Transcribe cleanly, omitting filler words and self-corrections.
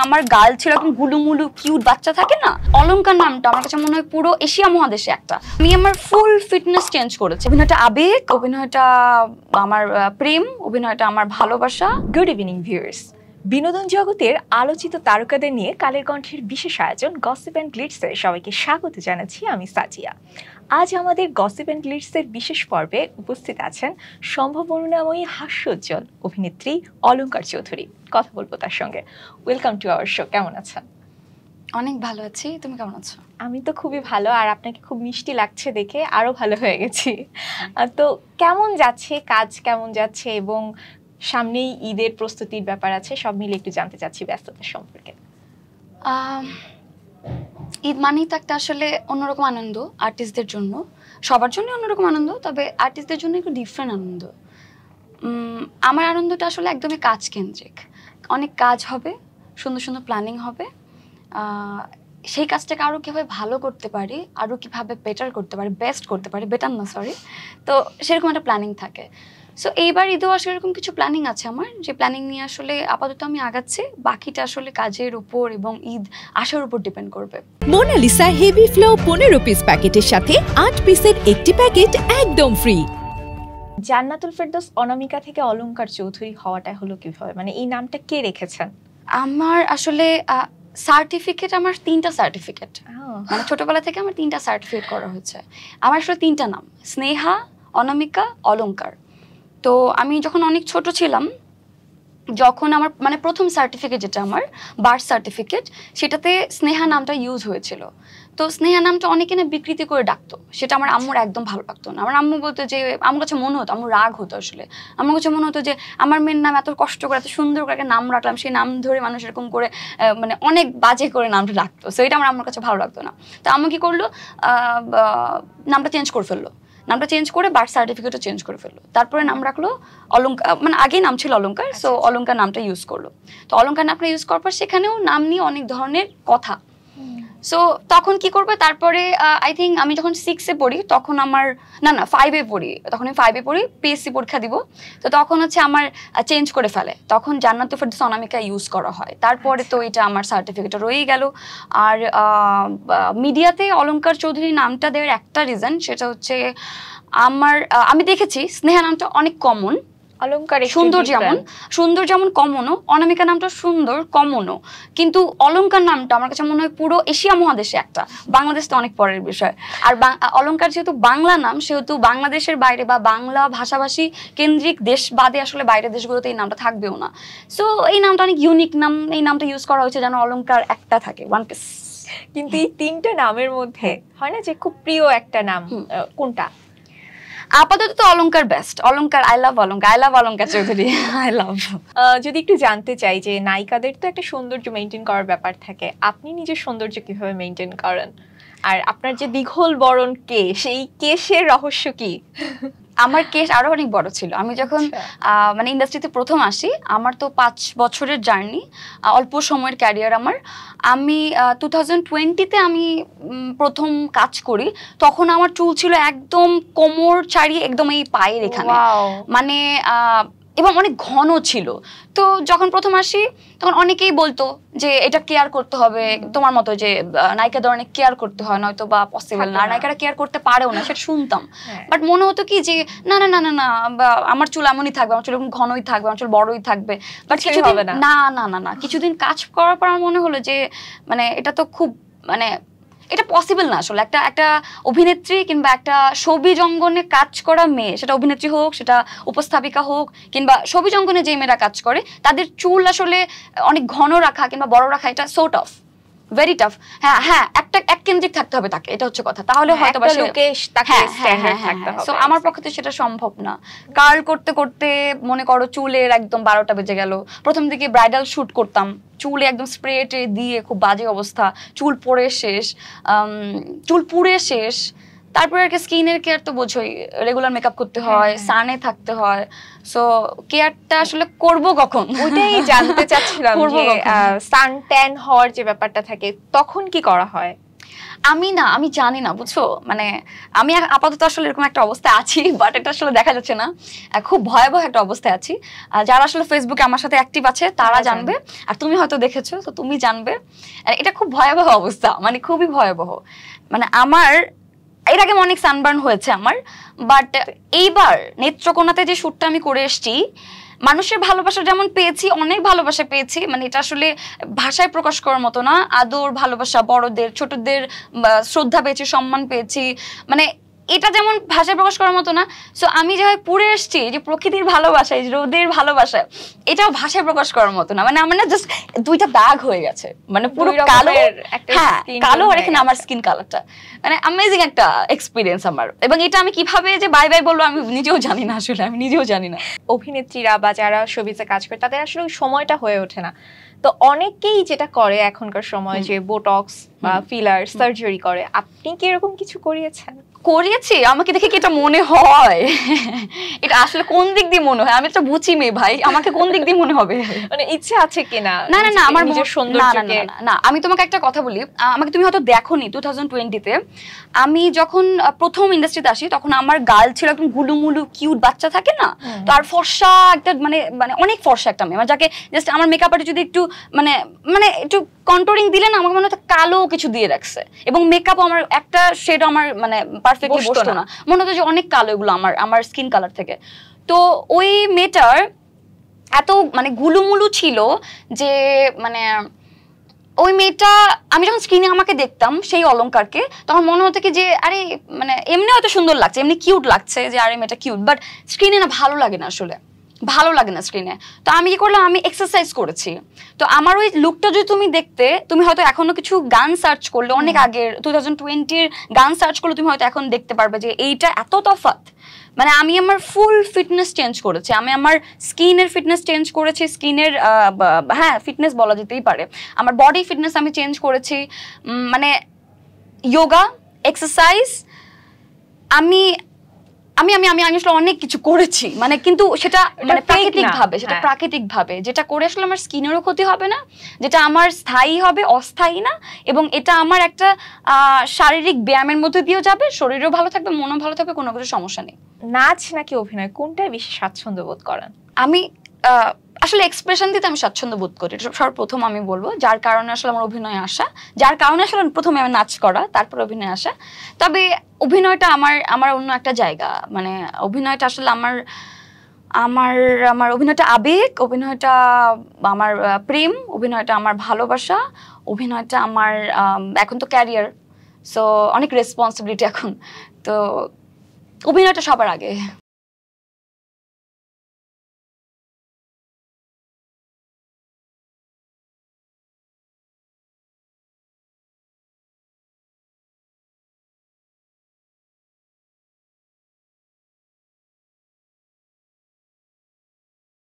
আমার গাল ছিল একদম গুলুমুলু কিউট বাচ্চা থাকে না, অলংকার নামটা আমার কাছে মনে হয় পুরো এশিয়া মহাদেশে একটা। আমি আমার ফুল ফিটনেস চেঞ্জ করেছি। অভিনয়টা আবেগ, অভিনয়টা আমার প্রেম, অভিনয়টা আমার ভালোবাসা। গুড ইভিনিং ভিউয়ার্স, বিনোদন জগতের আলোচিত তারকাদের নিয়ে কালের কণ্ঠের বিশেষ আয়োজন গসিপ অ্যান্ড গ্লিটসে সবাইকে স্বাগত জানাচ্ছি আমি সাজিয়া। আজ আমাদের গসিপ অ্যান্ড গ্লিটসের বিশেষ পর্বে উপস্থিত আছেন সম্ভাবনাময়ী হাস্যোজ্জ্বল অভিনেত্রী অলংকার চৌধুরী। কথা বলবো তার সঙ্গে। Welcome to our show. কেমন আছেন? অনেক ভালো আছি, তুমি কেমন আছো? আমি তো খুবই ভালো, আর আপনাকে খুব মিষ্টি লাগছে দেখে আরো ভালো হয়ে গেছি। তো কেমন যাচ্ছে কাজ, কেমন যাচ্ছে, এবং সামনেই ঈদের প্রস্তুতির ব্যাপার আছে, সব মিলে একটু জানতে চাচ্ছি ব্যস্ততা সম্পর্কে। ঈদ মানেই তো একটা আসলে অন্যরকম আনন্দ আর্টিস্টদের জন্য, সবার জন্য অন্যরকম আনন্দ, তবে আর্টিস্টদের জন্য একটু ডিফারেন্ট আনন্দ। আমার আনন্দটা আসলে একদমই কাজ কেন্দ্রিক। অনেক কাজ হবে, সুন্দর সুন্দর প্ল্যানিং হবে, সেই কাজটাকে আরও কীভাবে ভালো করতে পারি, আরও কীভাবে বেটার করতে পারি, বেস্ট করতে পারি, বেটার না সরি, তো সেরকম একটা প্ল্যানিং থাকে। সো এইবার ঈদেও আসলে এরকম কিছু প্ল্যানিং আছে আমার, যে প্ল্যানিং নিয়ে আসলে আপাতত আমি আগাচ্ছি। বাকিটা আসলে কাজের উপর এবং ঈদ আসার উপর ডিপেন্ড করবে। মোনালিসা হেভি ফ্লো 15 পিস প্যাকেটের সাথে 8 পিসের একটি প্যাকেট একদম ফ্রি। জান্নাতুল ফেরদৌস অনামিকা থেকে অলংকার চৌধুরী হওয়াটা হলো কিভাবে, মানে এই নামটা কে রেখেছেন? আমার আসলে সার্টিফিকেট, আমার 3টা সার্টিফিকেট, মানে ছোটবেলা থেকে আমার 3টা সার্টিফিকেট করা হয়েছে। আমার আসলে 3টা নাম, স্নেহা, অনামিকা, অলংকার। তো আমি যখন অনেক ছোট ছিলাম, যখন আমার মানে প্রথম সার্টিফিকেট যেটা আমার বার্থ সার্টিফিকেট, সেটাতে স্নেহা নামটা ইউজ হয়েছিল। তো স্নেহা নামটা অনেকে না বিকৃতি করে ডাকতো, সেটা আমার আম্মুর একদম ভালো লাগতো না। আমার আম্মু বলতো যে, আমার কাছে মনে হতো, আম্মুর রাগ হতো আসলে, আমার কাছে মনে হতো যে আমার মেয়ের নাম এত কষ্ট করে এত সুন্দর করে একটা নাম রাখলাম, সেই নাম ধরে মানুষ এরকম করে মানে অনেক বাজে করে নামটা ডাকতো। সো এটা আমার আম্মুর কাছে ভালো লাগতো না। তো আম্মু কি করলো, নামটা চেঞ্জ করে ফেললো, নামটা চেঞ্জ করে বার্থ সার্টিফিকেটও চেঞ্জ করে ফেললো। তারপরে নাম রাখলো অলংকার, মানে আগেই নাম ছিল অলংকার, সো অলংকার নামটা ইউজ করলো। তো অলংকার নামটা ইউজ করার পর সেখানেও নাম নিয়ে অনেক ধরনের কথা। সো তখন কি করবে, তারপরে আই থিঙ্ক আমি যখন 6-এ পড়ি, তখন আমার না 5-এ পড়ি, তখন আমি 5-এ পড়ি, পিএসসি পরীক্ষা দিব। তো তখন হচ্ছে আমার চেঞ্জ করে ফেলে, তখন জান্নাতুল ফেরদৌস অনামিকা ইউজ করা হয়। তারপরে তো এটা আমার সার্টিফিকেটটা রয়েই গেল। আর মিডিয়াতে অলংকার চৌধুরী নামটা দেওয়ার একটা রিজন, সেটা হচ্ছে আমি দেখেছি স্নেহা নামটা অনেক কমন, অলংকার সুন্দর যেমন কমনও, অনামিকা নামটা সুন্দর কমনও, কিন্তু অলংকার নামটা আমার কাছে মনে হয় পুরো এশিয়া মহাদেশে একটা, বাংলাদেশ তো অনেক পরের বিষয়। আর অলংকার যেহেতু বাংলা নাম, সেহেতু বাংলাদেশের বাইরে বা বাংলা ভাষাভাষী কেন্দ্রিক দেশ বাদে আসলে বাইরের দেশগুলোতে এই নামটা থাকবেও না। সো এই নামটা অনেক ইউনিক নাম, এই নামটা ইউজ করা হয়েছে যেন অলংকার একটা থাকে, ওয়ান পিস। কিন্তু এই 3টা নামের মধ্যে হয় না যে খুব প্রিয় একটা নাম কোনটা? আপাতত তো অলংকার বেস্ট, অলংকার, আই লাভ অলংকার, আই লাভ অলংকার চৌধুরী, আই লাভ। যদি একটু জানতে চাই যে নায়িকাদের তো একটা সৌন্দর্য মেনটেন করার ব্যাপার থাকে, আপনি নিজের সৌন্দর্য কিভাবে মেনটেন করেন? আর আপনার যে দীঘল বরণ কেশ, এই কেশের রহস্য কি? আমার কেশ আরো অনেক বড় ছিল। আমি যখন মানে ইন্ডাস্ট্রিতে প্রথম আসি, আমার তো 5 বছরের জার্নি, অল্প সময়ের ক্যারিয়ার আমার। আমি 2020-তে আমি প্রথম কাজ করি, তখন আমার চুল ছিল একদম কোমর ছাড়িয়ে একদম এই পায়ের এখানে, মানে এবং অনেক ঘন ছিল। তো যখন প্রথম আসি তখন অনেকেই বলতো যে এটা কেয়ার করতে হবে, তোমার মতো যে নায়িকাদের অনেক কেয়ার করতে হয়, নয়তো বা পসিবল না, নায়িকারা কেয়ার করতে পারেও না, সেটা শুনতাম। বাট মনে হতো কি যে না না না না না, আমার চুল এমনই থাকবে, আমার চুল এরকম ঘনই থাকবে, আমার চুল বড়ই থাকবে। বাট কিছুদিন না না না না কিছুদিন কাজ করার পর আমার মনে হলো যে মানে এটা তো খুব মানে এটা পসিবল না আসলে। একটা অভিনেত্রী কিংবা একটা ছবিজ অঙ্গনে কাজ করা মেয়ে, সেটা অভিনেত্রী হোক, সেটা উপস্থাপিকা হোক, কিংবা ছবিজ অঙ্গনে যে মেয়েরা কাজ করে, তাদের চুল আসলে অনেক ঘন রাখা কিংবা বড় রাখা, এটা সো টাফ, ভেরি টাফ। হ্যাঁ এক কেন্দ্রিক থাকতে হবে তাকে, এটা হচ্ছে কথা, তাহলে হয়তো আমার পক্ষে তো সেটা সম্ভব না। কার্ল করতে করতে মনে করো চুলের একদম 12টা বেজে গেল। প্রথম দিকে ব্রাইডাল শুট করতাম, চুলে একদম স্প্রে দিয়ে খুব বাজে অবস্থা, চুল পুড়ে শেষ। তারপরে আর কি স্কিনের কেয়ার তো বোঝোই, রেগুলার মেকআপ করতে হয়, সানে থাকতে হয়। সো কেয়ারটা আসলে করব কখন, ওটাই জানতে চাচ্ছিলাম যে সান ট্যান হওয়ার যে ব্যাপারটা থাকে, তখন কি করা হয়? আমি জানি না, বুঝছো, মানে আমি আপাতত আসলে এরকম একটা অবস্থায় আছি, বাট এটা আসলে দেখা যাচ্ছে না, খুব ভয়াবহ একটা অবস্থায় আছি। যারা আসলে ফেসবুকে আমার সাথে অ্যাক্টিভ আছে তারা জানবে, আর তুমি হয়তো দেখেছো তো তুমি জানবে। এটা খুব ভয়াবহ অবস্থা, মানে খুবই ভয়াবহ। মানে আমার এর আগে অনেক সানবার্ন হয়েছে আমার, বাট এইবার নেত্রকোনাতে যে শ্যুটটা আমি করে এসেছি, মানুষের ভালোবাসা যেমন পেয়েছি, অনেক ভালোবাসা পেয়েছি, মানে এটা আসলে ভাষায় প্রকাশ করার মতো না। আদর ভালোবাসা, বড়দের ছোটদের শ্রদ্ধা পেয়েছি, সম্মান পেয়েছি, মানে এটা যেমন ভাষায় প্রকাশ করার মতো না। সো আমি যেভাবে পুড়ে এসেছি, যে প্রকৃতির ভালোবাসা, এই রোদের ভালোবাসা, এটাও ভাষায় প্রকাশ করার মতো না। মানে আমার না জাস্ট দুইটা দাগ হয়ে গেছে, মানে পুরো কালো, হ্যাঁ কালো, আর এখানে আমার স্কিন কালারটা, মানে অ্যামেজিং একটা এক্সপিরিয়েন্স আমার। এবং এটা আমি কিভাবে যে বাই বাই বলবো আমি নিজেও জানি না, আসলে আমি নিজেও জানি না। অভিনেত্রীরা বা যারা শোবিজে কাজ করে তাদের আসলে ওই সময়টা হয়ে ওঠে না। তো অনেকেই যেটা করে এখনকার সময় যে বোটক্স বা ফিলার সার্জারি করে, আপনি কি এরকম কিছু করিয়েছেন? করিয়েছি, আমাকে দেখে কি এটা মনে হয়? এটা আসলে কোন দিক দিয়ে মনে হয়? আমি একটা বুঝি মেয়ে ভাই, আমাকে কোন দিক দিয়ে মনে হবে? মানে ইচ্ছে আছে কিনা? না না না, আমার নিজের সৌন্দর্যকে না, আমি তোমাকে একটা কথা বলি, আমাকে তুমি হয়তো দেখোনি 2020-তে আমি যখন প্রথম ইন্ডাস্ট্রিতে আসি, তখন আমার গাল ছিল একদম গুলুমুলু কিউট বাচ্চা থাকে না, তো আর ফর্সা একটা, মানে মানে অনেক ফর্সা একটা মেয়ে, যাকে জাস্ট আমার মেকআপ আর্টিস্ট যদি একটু মানে মানে একটু কন্ট্রোলিং দিলে না, আমাকে মনে হতো কালো কিছু দিয়ে রাখছে, এবং মেকআপও আমার একটা শেড আমার মানে পারফেক্টলি বসতো না, মনে হতো যে অনেক কালো এগুলো আমার স্কিন কালার থেকে। তো ওই মেয়েটার এত মানে গুলুমুলু ছিল যে মানে ওই মেয়েটা, আমি যখন স্ক্রিনে আমাকে দেখতাম সেই অলংকারকে, তখন মনে হতো কি যে আরে মানে এমনি হয়তো সুন্দর লাগছে, এমনি কিউট লাগছে যে আরে মেয়েটা কিউট, বাট স্ক্রিনে না ভালো লাগে না, আসলে ভালো লাগে না স্ক্রিনে। তো আমি কি করলাম, আমি এক্সারসাইজ করেছি। তো আমার ওই লুকটা যদি তুমি দেখতে, তুমি হয়তো এখনো কিছু গান সার্চ করলে, অনেক আগের 2020-র গান সার্চ করলে তুমি হয়তো এখন দেখতে পারবে যে এইটা এত তফাৎ। মানে আমি আমার ফুল ফিটনেস চেঞ্জ করেছি, আমি আমার স্কিনের ফিটনেস চেঞ্জ করেছি, স্কিনের হ্যাঁ ফিটনেস বলা যেতেই পারে, আমার বডি ফিটনেস আমি চেঞ্জ করেছি, মানে যোগা, এক্সারসাইজ, আমি আমি আমি আমি আসলে অনেক কিছু করেছি, মানে কিন্তু সেটা মানে প্রাকৃতিক ভাবে যেটা করে আসলে আমার স্কিনেরও ক্ষতি হবে না, যেটা আমার স্থায়ী হবে, অস্থায়ী না, এবং এটা আমার একটা শারীরিক ব্যায়ামের মধ্যে দিয়েও যাবে, শরীরও ভালো থাকবে, মনও ভালো থাকবে, কোনো কিছু সমস্যা নেই। নাচ নাকি অভিনয়, কোনটায় বেশি স্বাচ্ছন্দ্য বোধ করেন? আমি আসলে এক্সপ্রেশন দিতে আমি স্বাচ্ছন্দ্য বোধ করি, সর্বপ্রথম আমি বলবো, যার কারণে আসলে আমার অভিনয় আসা, যার কারণে আসলে প্রথমে আমার নাচ করা, তারপর অভিনয় আসা। তবে অভিনয়টা আমার অন্য একটা জায়গা, মানে অভিনয়টা আসলে আমার আমার আমার অভিনয়টা আবেগ, অভিনয়টা আমার প্রেম, অভিনয়টা আমার ভালোবাসা, অভিনয়টা আমার এখন তো ক্যারিয়ার, সো অনেক রেসপন্সিবিলিটি এখন, তো অভিনয়টা সবার আগে।